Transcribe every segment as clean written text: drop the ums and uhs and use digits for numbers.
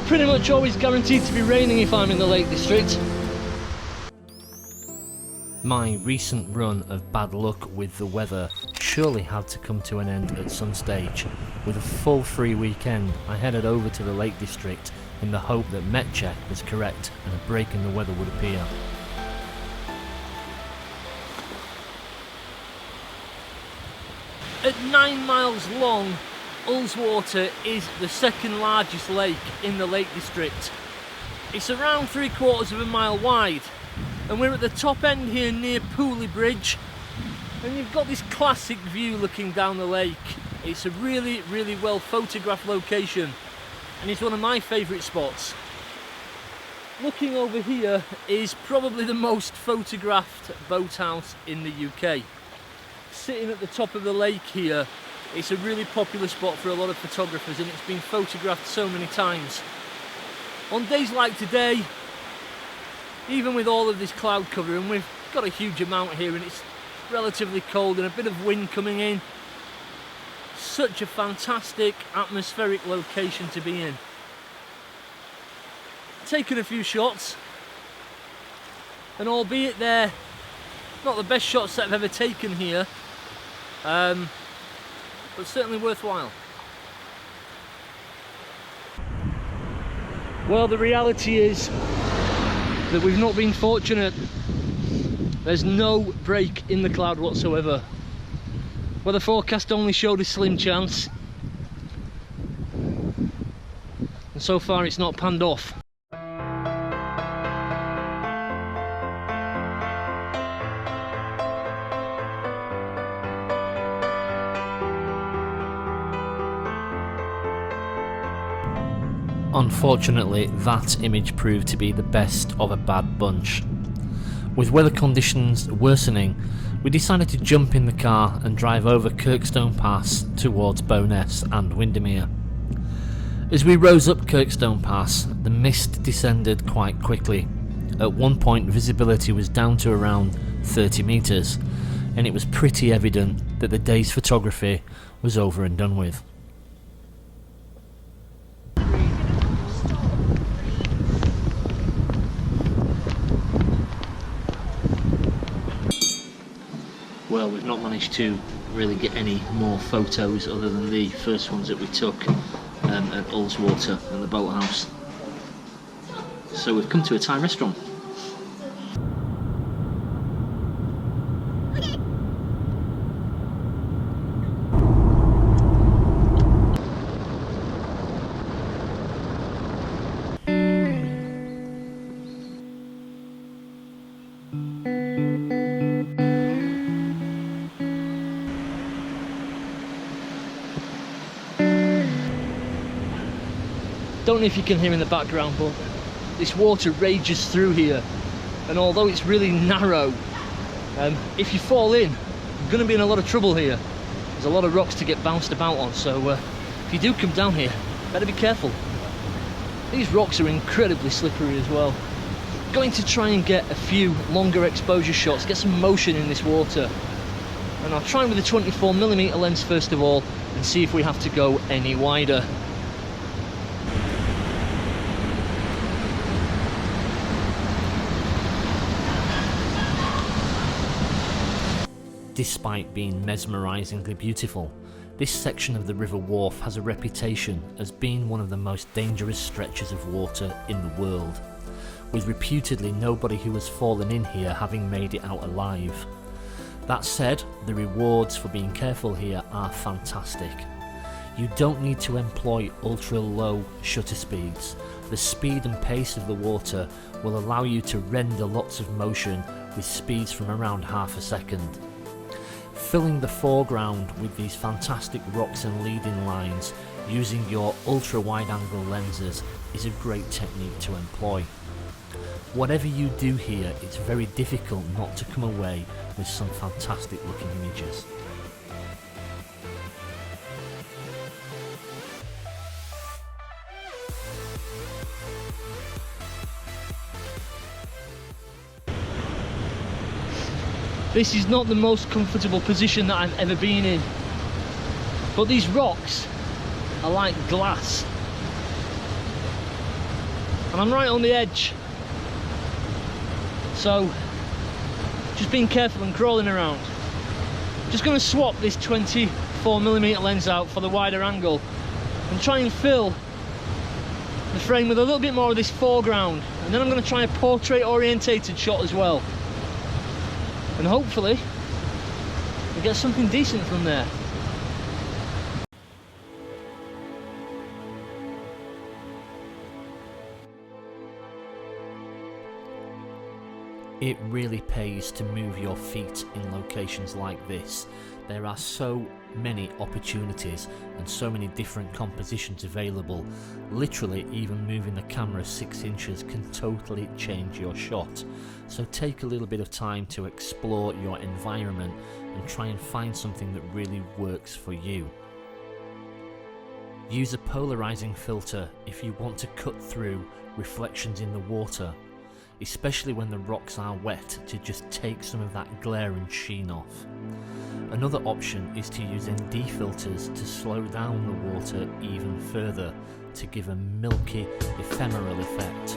pretty much always guaranteed to be raining if I'm in the Lake District. My recent run of bad luck with the weather surely had to come to an end at some stage. With a full free weekend, I headed over to the Lake District in the hope that MetCheck was correct and a break in the weather would appear. At 9 miles long, Ullswater is the second largest lake in the Lake District. It's around 3/4 of a mile wide, and we're at the top end here near Pooley Bridge, and you've got this classic view looking down the lake. It's a really well photographed location, and it's one of my favourite spots. Looking over here is probably the most photographed boathouse in the UK. Sitting at the top of the lake here, it's a really popular spot for a lot of photographers, and it's been photographed so many times. On days like today, even with all of this cloud cover, and we've got a huge amount here and it's relatively cold and a bit of wind coming in, such a fantastic atmospheric location to be in. Taken a few shots, and albeit they're not the best shots that I've ever taken here, but certainly worthwhile. Well, the reality is that we've not been fortunate. There's no break in the cloud whatsoever. Weather forecast only showed a slim chance, and so far it's not panned off. Unfortunately, that image proved to be the best of a bad bunch. With weather conditions worsening, we decided to jump in the car and drive over Kirkstone Pass towards Bowness and Windermere. As we rose up Kirkstone Pass, the mist descended quite quickly. At one point, visibility was down to around 30 metres, and it was pretty evident that the day's photography was over and done with. Well, we've not managed to really get any more photos other than the first ones that we took at Ullswater and the boathouse. So we've come to a Thai restaurant. Don't know if you can hear in the background, but this water rages through here, and although it's really narrow, if you fall in, you're going to be in a lot of trouble here. There's a lot of rocks to get bounced about on, so if you do come down here, better be careful. These rocks are incredibly slippery as well. Going to try and get a few longer exposure shots, get some motion in this water, and I'll try with a 24mm lens first of all and see if we have to go any wider. Despite being mesmerisingly beautiful, this section of the River Wharfe has a reputation as being one of the most dangerous stretches of water in the world, with reputedly nobody who has fallen in here having made it out alive. That said, the rewards for being careful here are fantastic. You don't need to employ ultra-low shutter speeds. The speed and pace of the water will allow you to render lots of motion with speeds from around half a second. Filling the foreground with these fantastic rocks and leading lines using your ultra wide angle lenses is a great technique to employ. Whatever you do here, it's very difficult not to come away with some fantastic looking images. This is not the most comfortable position that I've ever been in, but these rocks are like glass. and I'm right on the edge, so just being careful and crawling around. Just going to swap this 24mm lens out for the wider angle and try and fill the frame with a little bit more of this foreground, and then I'm going to try a portrait orientated shot as well, and hopefully we'll get something decent from there. It really pays to move your feet in locations like this. There are so many opportunities and so many different compositions available. Literally, even moving the camera 6 inches can totally change your shot. So take a little bit of time to explore your environment and try and find something that really works for you. Use a polarizing filter if you want to cut through reflections in the water, especially when the rocks are wet, to just take some of that glare and sheen off. Another option is to use ND filters to slow down the water even further to give a milky, ephemeral effect.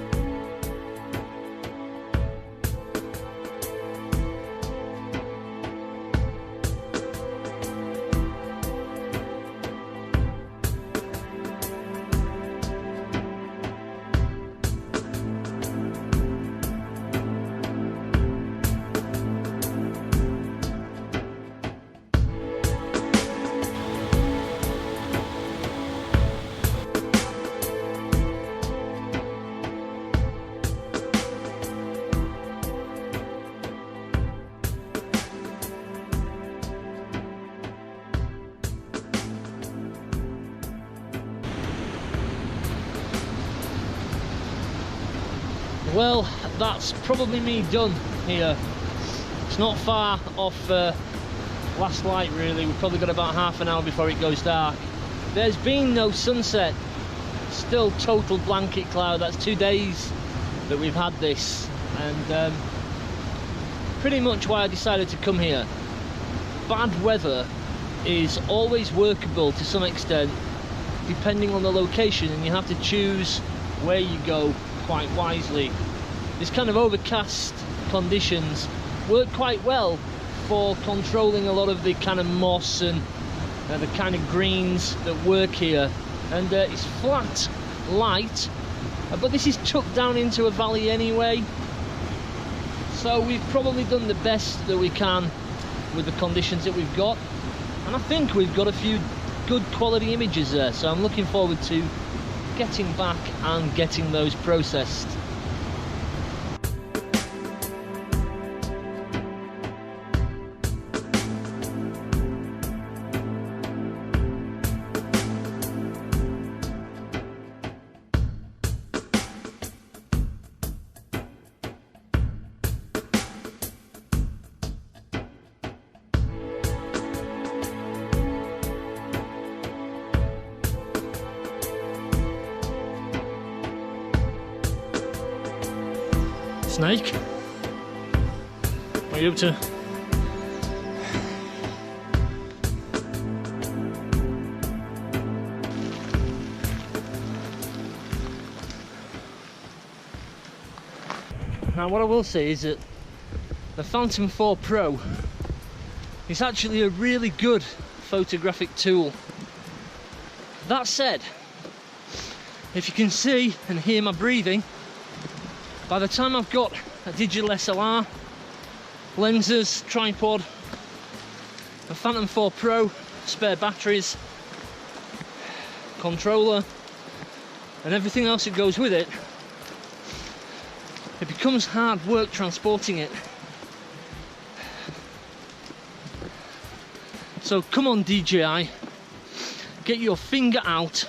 Well, that's probably me done here. It's not far off last light really. We've probably got about half an hour before it goes dark. There's been no sunset, still total blanket cloud. That's 2 days that we've had this, and pretty much why I decided to come here. Bad weather is always workable to some extent depending on the location, and you have to choose where you go quite wisely. This kind of overcast conditions work quite well for controlling a lot of the kind of moss and the kind of greens that work here, and it's flat light, but this is tucked down into a valley anyway, so we've probably done the best that we can with the conditions that we've got, and I think we've got a few good quality images there, so I'm looking forward to getting back and getting those processed. Snake, what are you up to? Now what I will say is that the Phantom 4 Pro is actually a really good photographic tool. That said, if you can see and hear my breathing, by the time I've got a digital SLR, lenses, tripod, a Phantom 4 Pro, spare batteries, controller, and everything else that goes with it, it becomes hard work transporting it. So come on DJI, get your finger out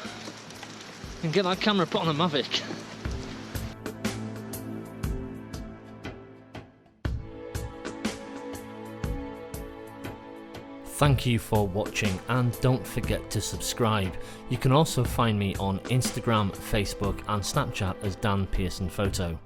and get that camera put on a Mavic. Thank you for watching, and don't forget to subscribe. You can also find me on Instagram, Facebook and Snapchat as Dan Pearson Photo.